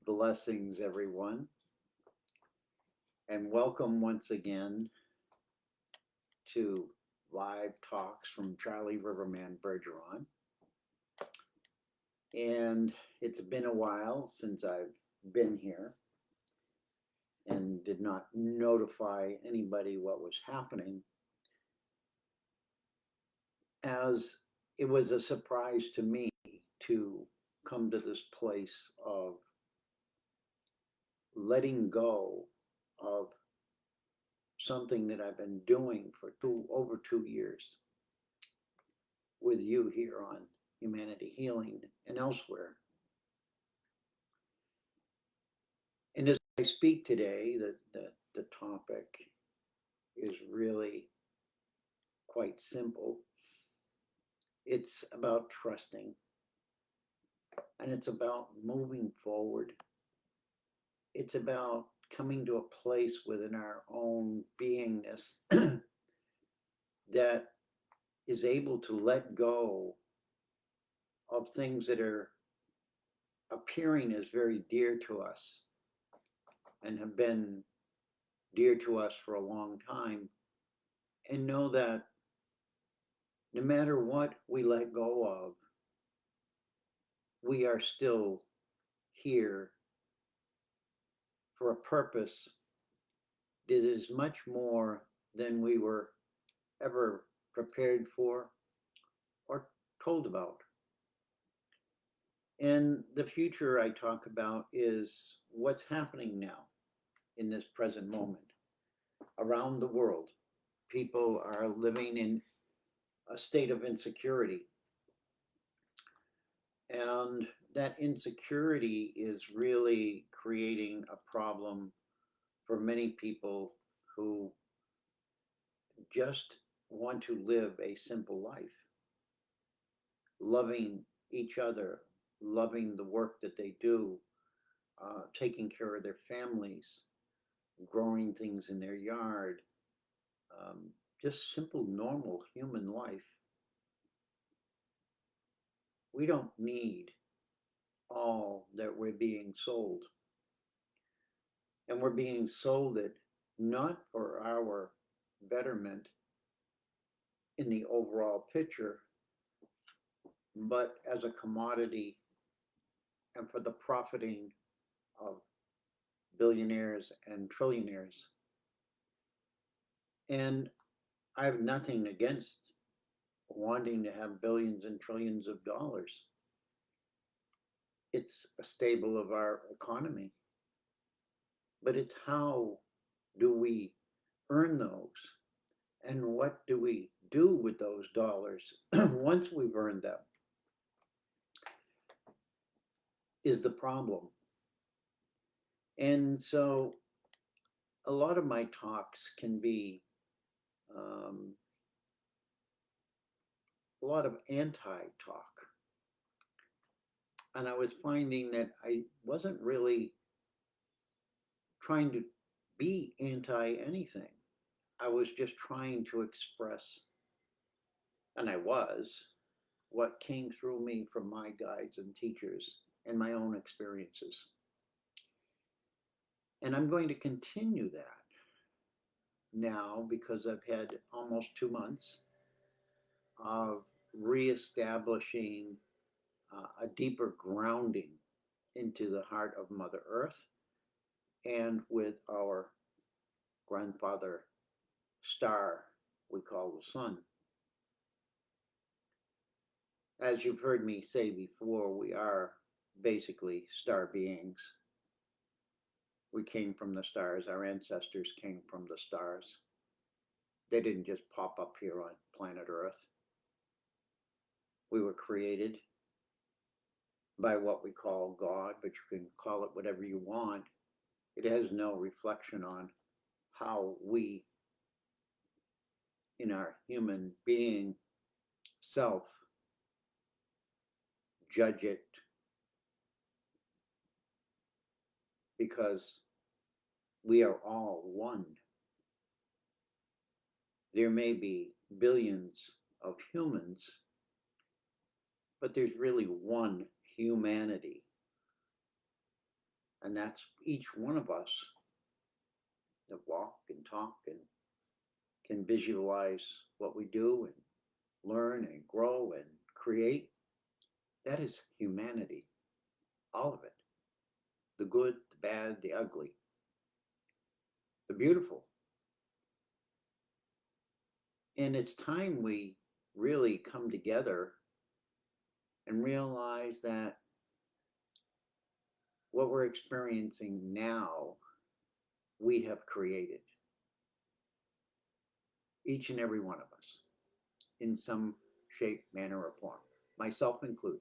Blessings, everyone, and welcome once again to live talks from Charlie Riverman Bergeron. And it's been a while since I've been here and did not notify anybody what was happening, as it was a surprise to me to come to this place of letting go of something that I've been doing for over 2 years with you here on Humanity Healing and elsewhere. And as I speak today, the topic is really quite simple. It's about trusting, and it's about moving forward. It's about coming to a place within our own beingness that is able to let go of things that are appearing as very dear to us and have been dear to us for a long time, and know that no matter what we let go of, we are still here for a purpose that is much more than we were ever prepared for or told about. And the future I talk about is what's happening now in this present moment around the world. People are living in a state of insecurity. And that insecurity is really creating a problem for many people who just want to live a simple life, loving each other, loving the work that they do, taking care of their families, growing things in their yard, um, just simple, normal human life. We don't need all that we're being sold. And we're being sold it not for our betterment in the overall picture, but as a commodity and for the profiting of billionaires and trillionaires. And I have nothing against wanting to have billions and trillions of dollars. It's a staple of our economy, but it's how do we earn those, and what do we do with those dollars once we've earned them is the problem. And so a lot of my talks can be um, a lot of anti talk. And I was finding that I wasn't really trying to be anti anything. I was just trying to express, and I was, what came through me from my guides and teachers and my own experiences. And I'm going to continue that now because I've had almost 2 months of reestablishing a deeper grounding into the heart of Mother Earth and with our grandfather star we call the sun. As you've heard me say before, we are basically star beings. We came from the stars, our ancestors came from the stars. They didn't just pop up here on planet Earth. We were created by what we call God, but you can call it whatever you want. It has no reflection on how we, in our human being self, judge it, because we are all one. There may be billions of humans, but there's really one humanity. And that's each one of us that walk and talk and can visualize what we do and learn and grow and create. That is humanity, all of it, the good, the bad, the ugly, the beautiful. And it's time we really come together and realize that what we're experiencing now, we have created, each and every one of us, in some shape, manner, or form, myself included.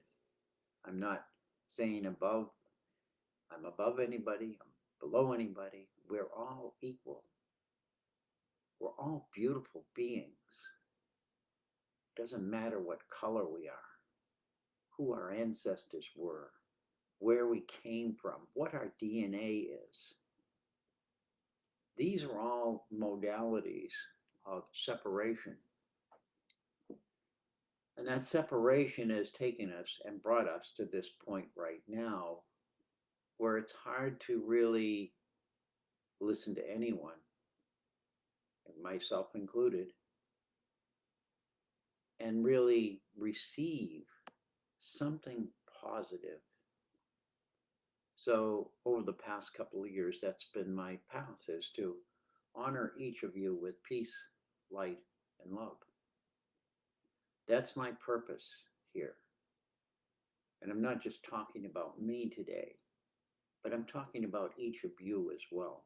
I'm not saying I'm above anybody, I'm below anybody. We're all equal. We're all beautiful beings. Doesn't matter what color we are, who our ancestors were, where we came from, what our DNA is. These are all modalities of separation. And that separation has taken us and brought us to this point right now where it's hard to really listen to anyone, and myself included, and really receive something positive. So over the past couple of years, that's been my path, is to honor each of you with peace, light, and love. That's my purpose here. And I'm not just talking about me today, but I'm talking about each of you as well.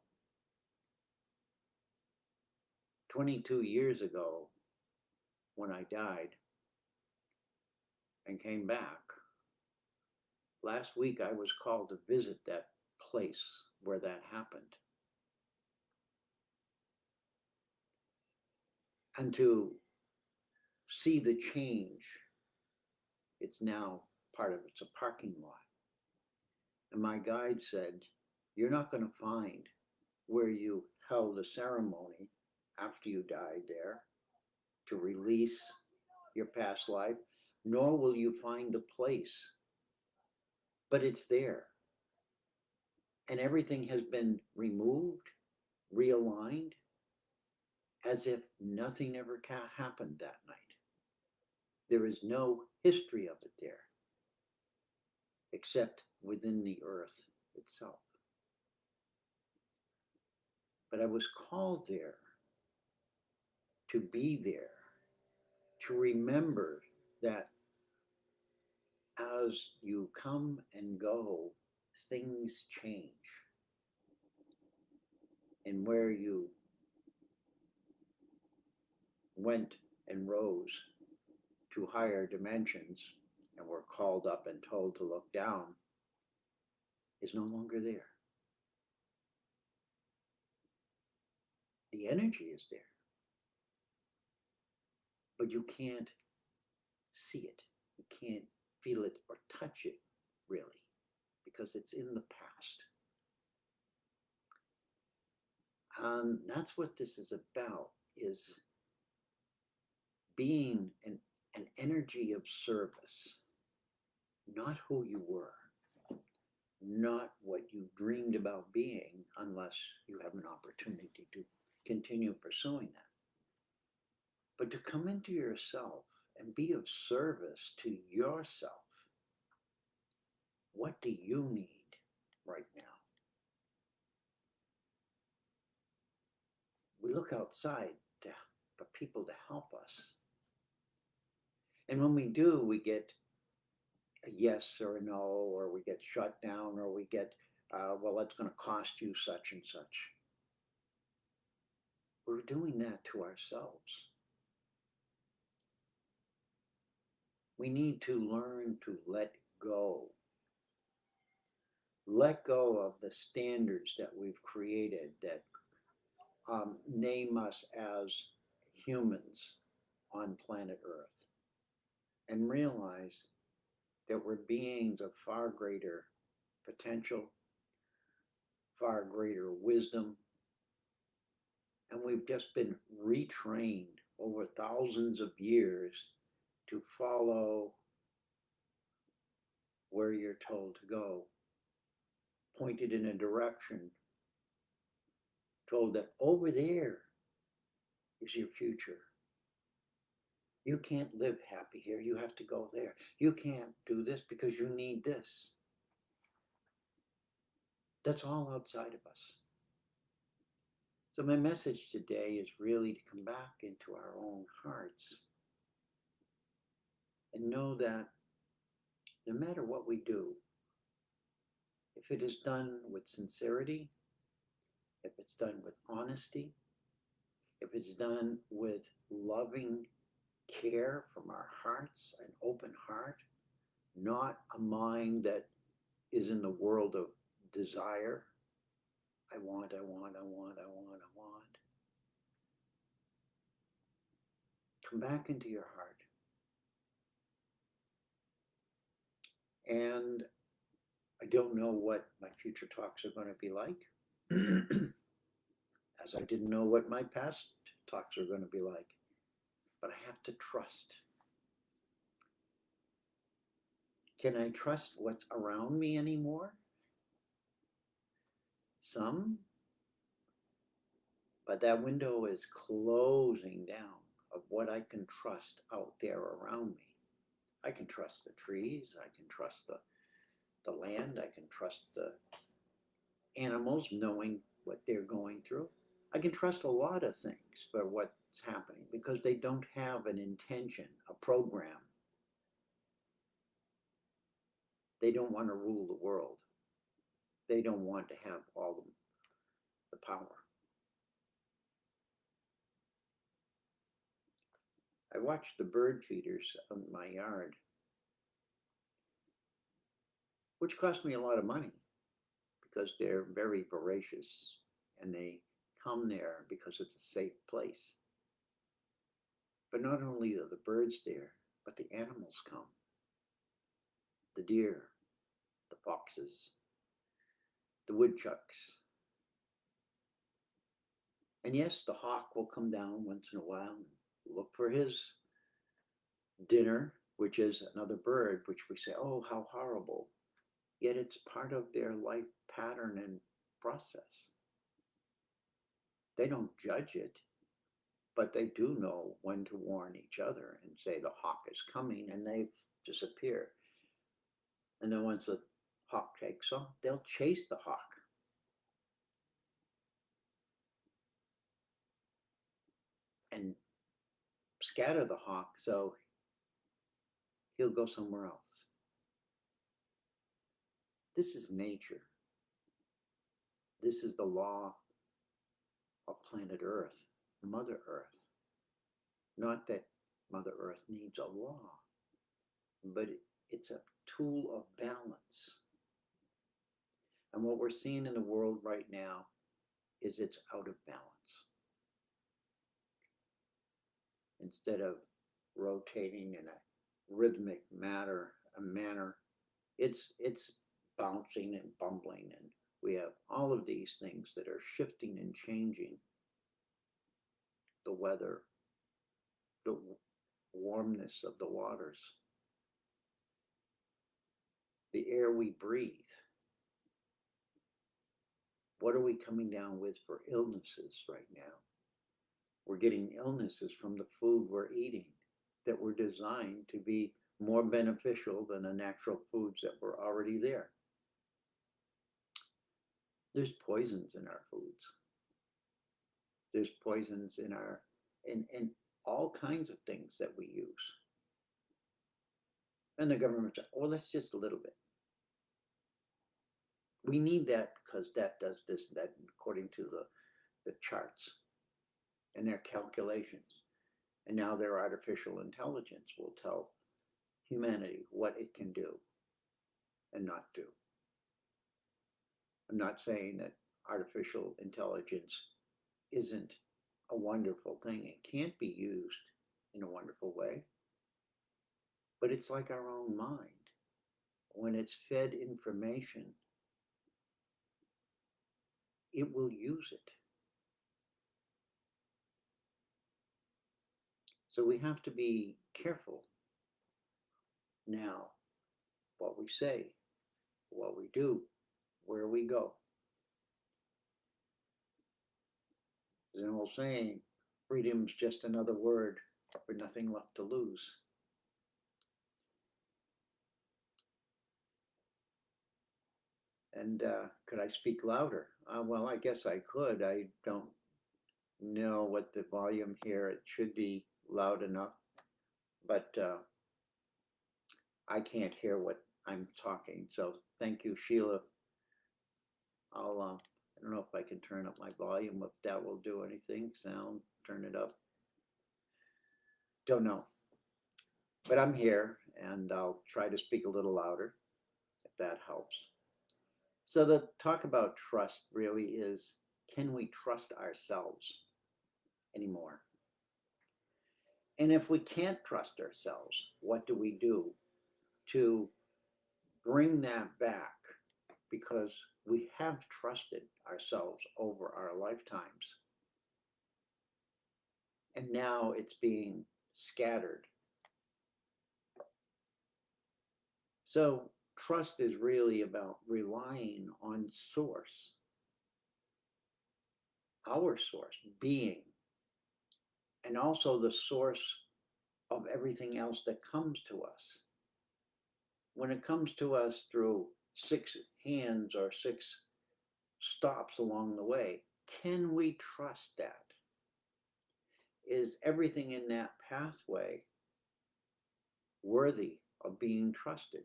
22 years ago, when I died and came back, last week I was called to visit that place where that happened and to see the change. It's now part of it's a parking lot. And my guide said, "You're not going to find where you held a ceremony after you died there to release your past life, nor will you find the place, but it's there. And everything has been removed, realigned, as if nothing ever happened that night. There is no history of it there, except within the earth itself. But I was called there to be there, to remember that as you come and go, things change. And where you went and rose to higher dimensions and were called up and told to look down is no longer there. The energy is there, but you can't see it. You can't feel it or touch it really because it's in the past. And that's what this is about, is being an energy of service, not who you were, not what you dreamed about being, unless you have an opportunity to continue pursuing that. But to come into yourself and be of service to yourself. What do you need right now? We look outside for people to help us. And when we do, we get a yes or a no, or we get shut down, or we get, well, that's going to cost you such and such. We're doing that to ourselves. We need to learn to let go. Let go of the standards that we've created that name us as humans on planet Earth, and realize that we're beings of far greater potential, far greater wisdom, and we've just been retrained over thousands of years to follow where you're told to go. pointed in a direction, told that over there is your future. You can't live happy here. You have to go there. You can't do this because you need this. That's all outside of us. So, my message today is really to come back into our own hearts and know that no matter what we do, if it is done with sincerity, if it's done with honesty, if it's done with loving care from our hearts, an open heart, not a mind that is in the world of desire. I want, I want, I want, I want, I want. Come back into your heart. And I don't know what my future talks are going to be like, as I didn't know what my past talks are going to be like. But I have to trust. Can I trust what's around me anymore? Some, but that window is closing down of what I can trust out there around me. I can trust the trees, I can trust the land, I can trust the animals knowing what they're going through. I can trust a lot of things for what's happening because they don't have an intention, a program. They don't want to rule the world. They don't want to have all the power. I watched the bird feeders in my yard, which cost me a lot of money because they're very voracious and they come there because it's a safe place. But not only are the birds there, but the animals come, the deer, the foxes, the woodchucks. And yes, the hawk will come down once in a while and look for his dinner, which is another bird, which we say, oh, how horrible. Yet it's part of their life pattern and process. They don't judge it, but they do know when to warn each other and say the hawk is coming, and they disappear. And then once the hawk takes off, they'll chase the hawk. And scatter the hawk so he'll go somewhere else. This is nature. This is the law of planet Earth, Mother Earth. Not that Mother Earth needs a law, but it's a tool of balance. And what we're seeing in the world right now is it's out of balance. Instead of rotating in a rhythmic manner, it's bouncing and bumbling, and we have all of these things that are shifting and changing the weather, the warmness of the waters, the air we breathe. What are we coming down with for illnesses right now? We're getting illnesses from the food we're eating that were designed to be more beneficial than the natural foods that were already there. There's poisons in our foods. There's poisons in all kinds of things that we use. And the government says, oh, that's just a little bit. We need that because that does this, that, according to the charts and their calculations. And now their artificial intelligence will tell humanity what it can do and not do. I'm not saying that artificial intelligence isn't a wonderful thing. It can't be used in a wonderful way, but it's like our own mind. When it's fed information, it will use it. So we have to be careful now what we say, what we do, where we go. There's an old saying, freedom's just another word for nothing left to lose. And could I speak louder? Well, I guess I could. I don't know what the volume here. It should be loud enough, but I can't hear what I'm talking. So thank you, Sheila. I don't know if I can turn up my volume, if that will do anything. Sound, turn it up. Don't know. But I'm here and I'll try to speak a little louder if that helps. So the talk about trust really is, can we trust ourselves anymore? And if we can't trust ourselves, what do we do to bring that back? Because we have trusted ourselves over our lifetimes. And now it's being scattered. So trust is really about relying on source, our source, being, and also the source of everything else that comes to us. When it comes to us through six hands or six stops along the way, can we trust that? Is everything in that pathway worthy of being trusted?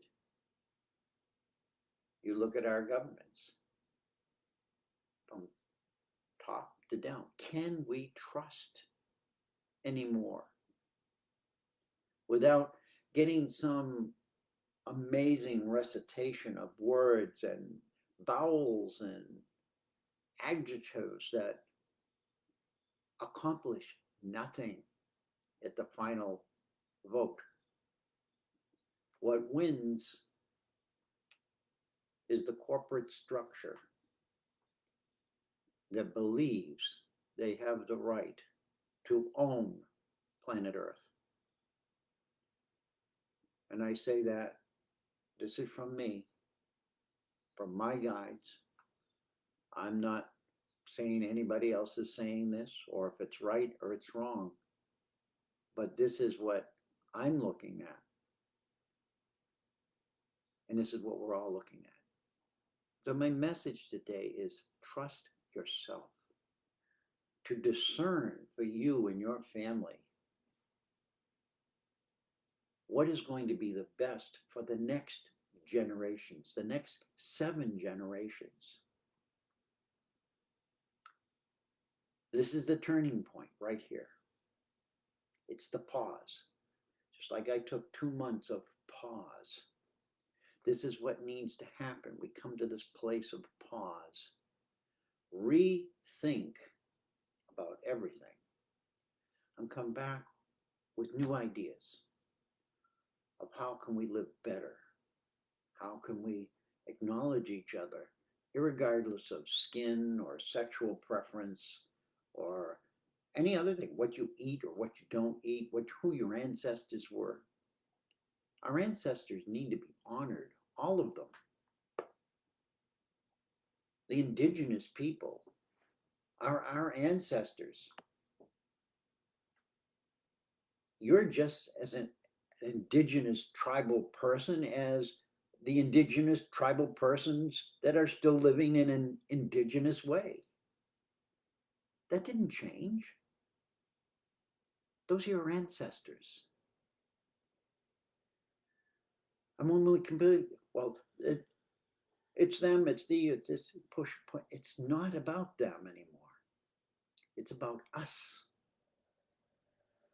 You look at our governments from top to down. Can we trust anymore without getting some amazing recitation of words and vowels and adjectives that accomplish nothing at the final vote? What wins is the corporate structure that believes they have the right to own planet Earth. And I say that, this is from me, from my guides. I'm not saying anybody else is saying this, or if it's right or it's wrong, but this is what I'm looking at. And this is what we're all looking at. So my message today is trust yourself, to discern for you and your family what is going to be the best for the next generations, the next 7 generations. This is the turning point right here. It's the pause. Just like I took 2 months of pause. This is what needs to happen. We come to this place of pause. Rethink about everything and come back with new ideas of how can we live better? How can we acknowledge each other, irregardless of skin or sexual preference or any other thing, what you eat or what you don't eat, who your ancestors were. Our ancestors need to be honored, all of them. The indigenous people are our ancestors. You're just as an indigenous tribal person as the indigenous tribal persons that are still living in an indigenous way. That didn't change. Those are your ancestors. I'm only completely, well, it's them, it's push. It's not about them anymore. It's about us.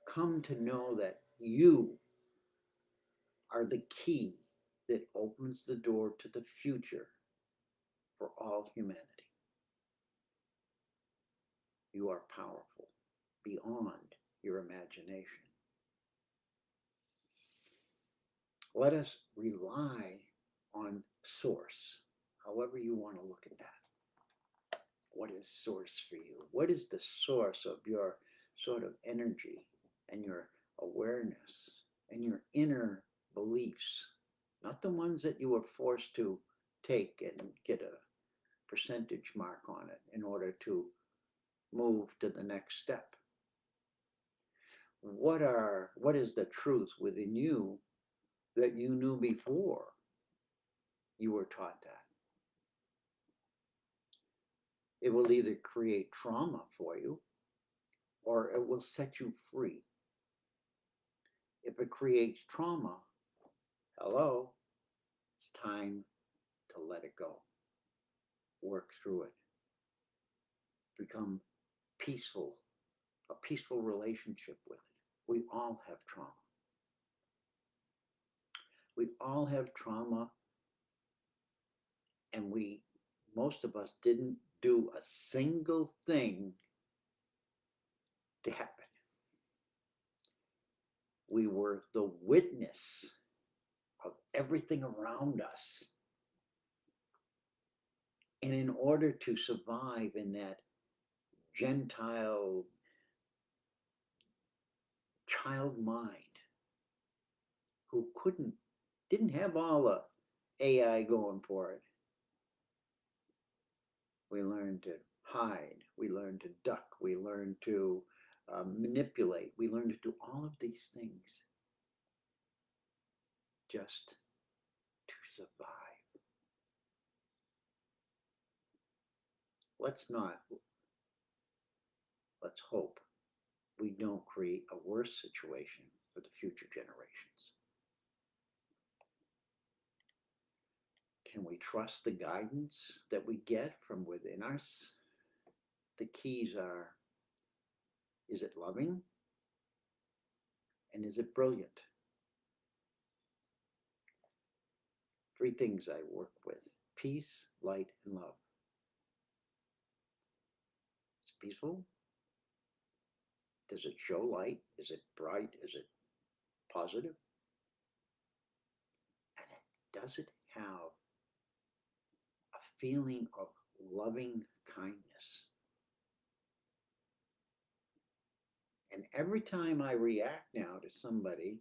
Come to know that you are the key that opens the door to the future for all humanity. You are powerful beyond your imagination. Let us rely on source, however you want to look at that. What is source for you? What is the source of your sort of energy and your awareness and your inner beliefs? Not the ones that you were forced to take and get a percentage mark on it in order to move to the next step. What is the truth within you that you knew before you were taught that? It will either create trauma for you or it will set you free. If it creates trauma, hello, it's time to let it go. Work through it. Become peaceful, a peaceful relationship with it. We all have trauma. We all have trauma, and most of us didn't do a single thing to happen. We were the witness of everything around us. And in order to survive in that Gentile child mind who didn't have all the AI going for it, we learned to hide, we learned to duck, we learned to manipulate, we learned to do all of these things just to survive. Let's hope we don't create a worse situation for the future generations. Can we trust the guidance that we get from within us? The keys are, is it loving? And is it brilliant? Three things I work with: peace, light, and love. It's peaceful. Does it show light? Is it bright? Is it positive? And does it have a feeling of loving kindness? And every time I react now to somebody,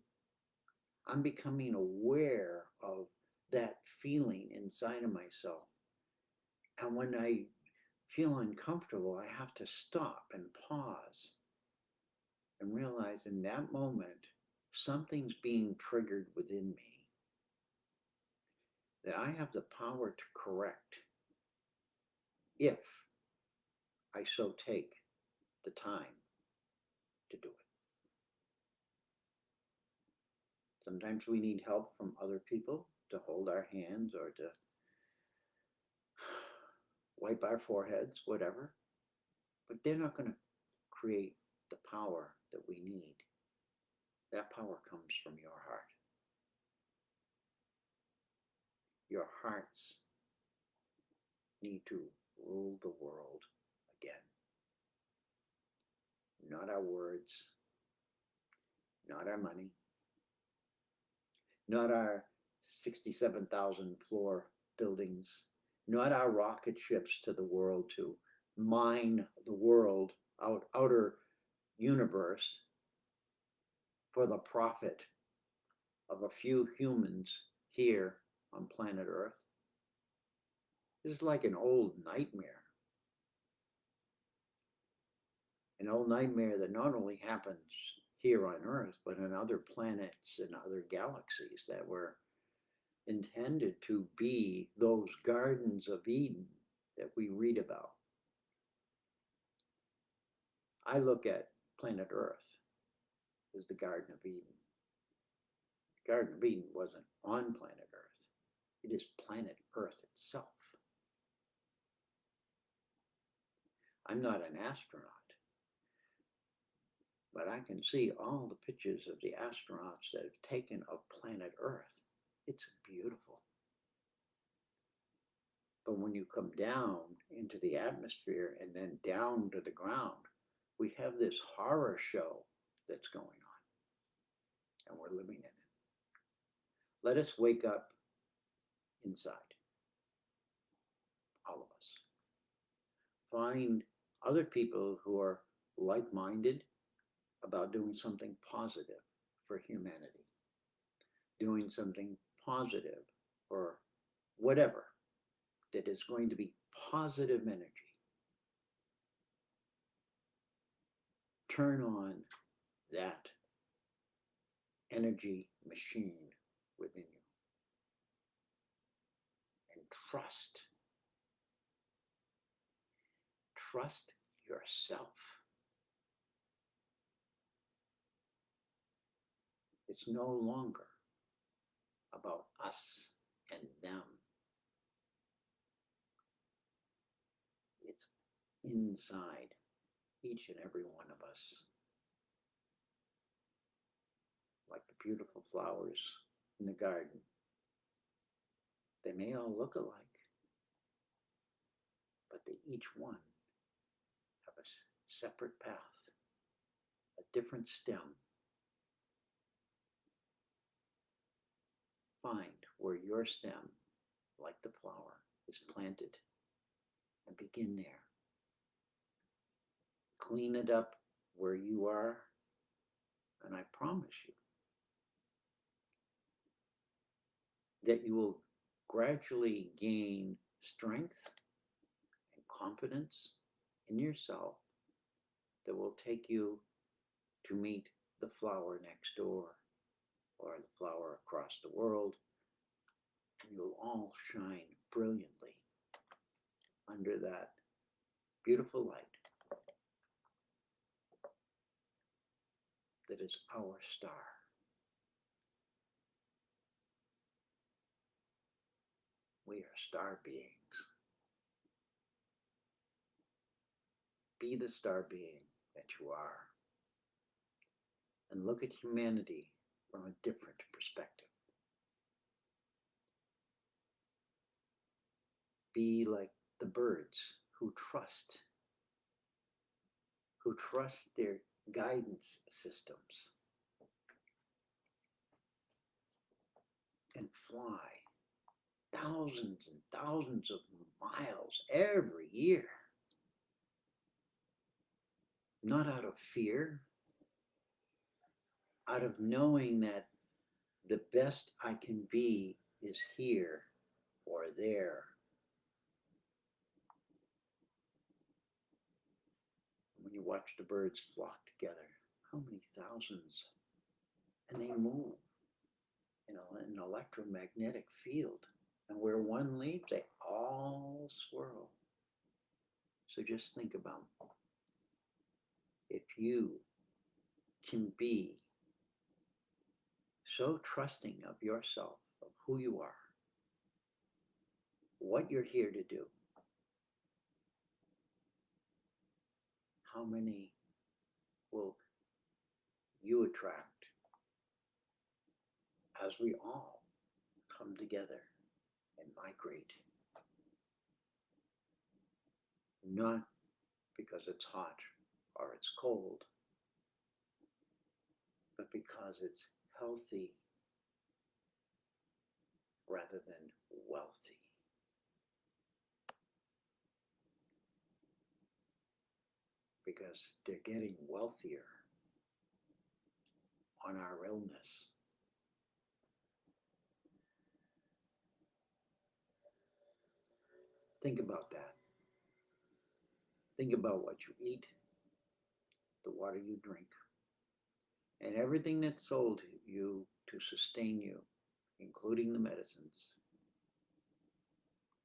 I'm becoming aware of that feeling inside of myself. And when I feel uncomfortable, I have to stop and pause and realize in that moment, something's being triggered within me that I have the power to correct if I so take the time to do it. Sometimes we need help from other people to hold our hands or to wipe our foreheads, whatever. But they're not going to create the power that we need. That power comes from your heart. Your hearts need to rule the world again. Not our words, not our money, not our 67,000 floor buildings, not our rocket ships to the world to mine the world outer universe for the profit of a few humans here on planet Earth. This is like an old nightmare. An old nightmare that not only happens here on Earth, but on other planets and other galaxies that were intended to be those gardens of Eden that we read about. I look at planet Earth as the Garden of Eden. The Garden of Eden wasn't on planet Earth. It is planet Earth itself. I'm not an astronaut, but I can see all the pictures of the astronauts that have taken of planet Earth. It's beautiful. But when you come down into the atmosphere and then down to the ground, we have this horror show that's going on, and we're living in it. Let us wake up inside, all of us. Find other people who are like-minded about doing something positive for humanity, doing something positive for whatever that is going to be positive energy. Turn on that energy machine within you and trust yourself. It's no longer about us and them. It's inside each and every one of us, like the beautiful flowers in the garden. They may all look alike, but they each one have a separate path, a different stem. Find where your stem, like the flower, is planted and begin there. Clean it up where you are, and I promise you that you will gradually gain strength and confidence in yourself that will take you to meet the flower next door or the flower across the world, and you'll all shine brilliantly under that beautiful light that is our star. We are star beings. Be the star being that you are and look at humanity from a different perspective. Be like the birds who trust their guidance systems and fly thousands and thousands of miles every year. Not out of fear, out of knowing that the best I can be is here or there. When you watch the birds flock together, how many thousands? And they move in an electromagnetic field. And where one leaves, they all swirl. So just think about if you can be so trusting of yourself, of who you are, what you're here to do, how many will you attract as we all come together and migrate? Not because it's hot or it's cold, but because it's healthy rather than wealthy. Because they're getting wealthier on our illness. Think about that. Think about what you eat, the water you drink, and everything that's sold you to sustain you, including the medicines.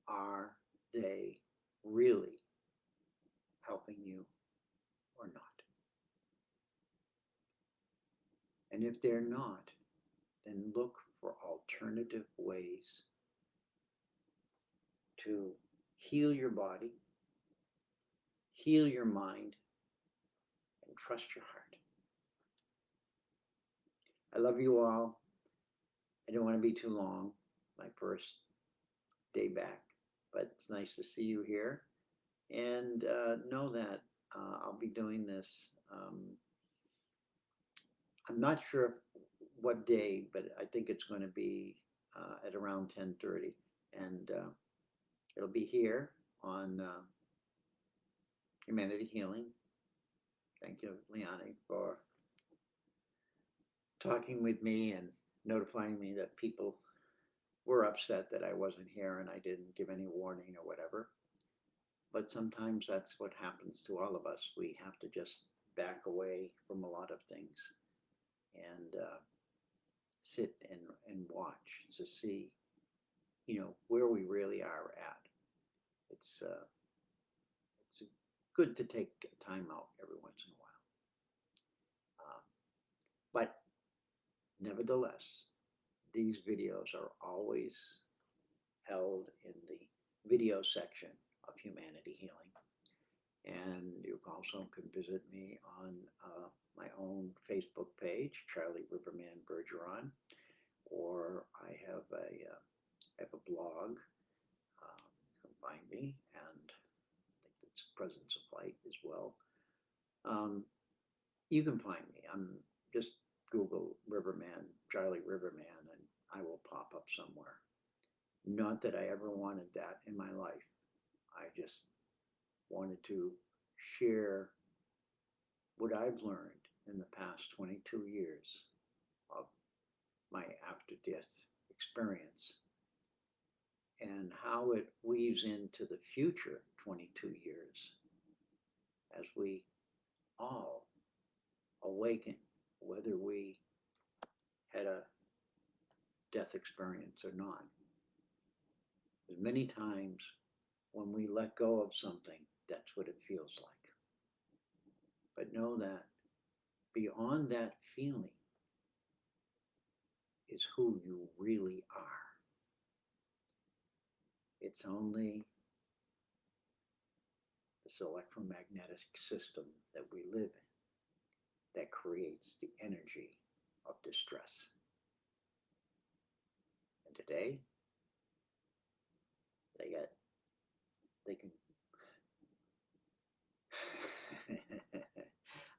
Are they really helping you or not? And if they're not, then look for alternative ways to heal your body, heal your mind, and trust your heart. I love you all. I don't want to be too long, my first day back, but it's nice to see you here. And know that I'll be doing this. I'm not sure what day, but I think it's going to be at around 10:30, and it'll be here on Humanity Healing. Thank you, Liani, for talking with me and notifying me that people were upset that I wasn't here and I didn't give any warning or whatever. But sometimes that's what happens to all of us. We have to just back away from a lot of things and sit and watch to see, where we really are at. It's good to take time out every once in a while. But nevertheless, these videos are always held in the video section of Humanity Healing. And you also can visit me on my own Facebook page, Charlie Riverman Bergeron, or I have a blog. You can find me, and I think it's Presence of Light as well. You can find me. I'm just Google Riverman, Charlie Riverman, and I will pop up somewhere. Not that I ever wanted that in my life. I just wanted to share what I've learned in the past 22 years of my after death experience and how it weaves into the future 22 years as we all awaken, whether we had a death experience or not. As many times when we let go of something, that's what it feels like. But know that beyond that feeling is who you really are. It's only this electromagnetic system that we live in that creates the energy of distress. And today, they can,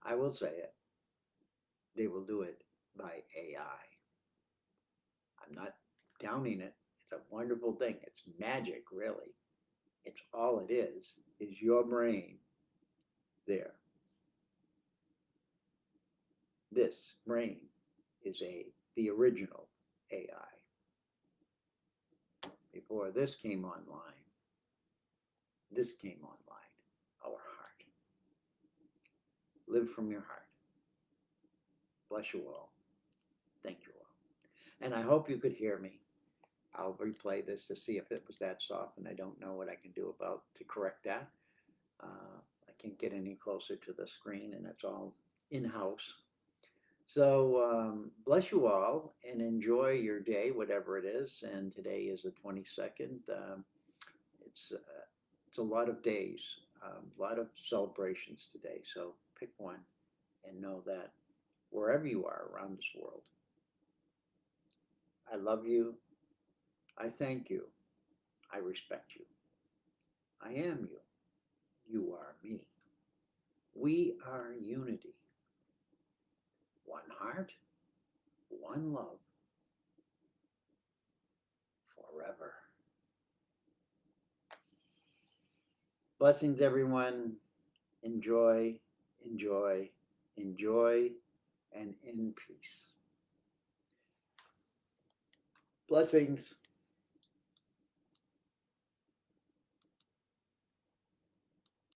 I will say it, they will do it by AI. I'm not downing it. It's a wonderful thing. It's magic, really. It's all it is your brain there. This brain is the original AI. Before this came online, our heart. Live from your heart. Bless you all. Thank you all. And I hope you could hear me. I'll replay this to see if it was that soft, and I don't know what I can do about to correct that. I can't get any closer to the screen, and it's all in-house. So bless you all and enjoy your day, whatever it is. And today is the 22nd. It's a lot of days, a lot of celebrations today. So pick one and know that wherever you are around this world, I love you. I thank you. I respect you. I am you. You are me. We are unity. One heart, one love, forever. Blessings, everyone. Enjoy, enjoy, enjoy, and in peace. Blessings.